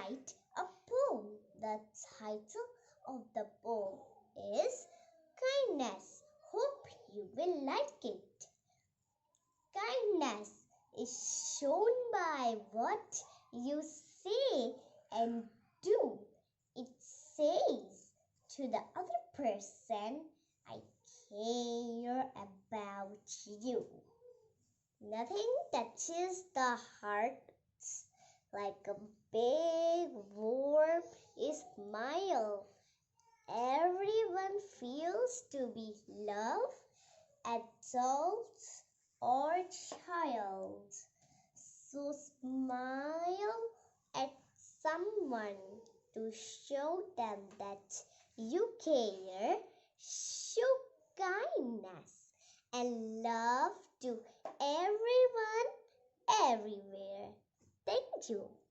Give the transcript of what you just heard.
write a poem. The title of the poem is Kindness. Hope you will like it. Kindness is shown by what you say and do. It says to the other person, I care about you. Nothing touches the heart like a big, warm smile. Everyone feels to be loved, adult or child. So smile at someone to show them that you care. Show kindness and love to everyone, everywhere. Thank you.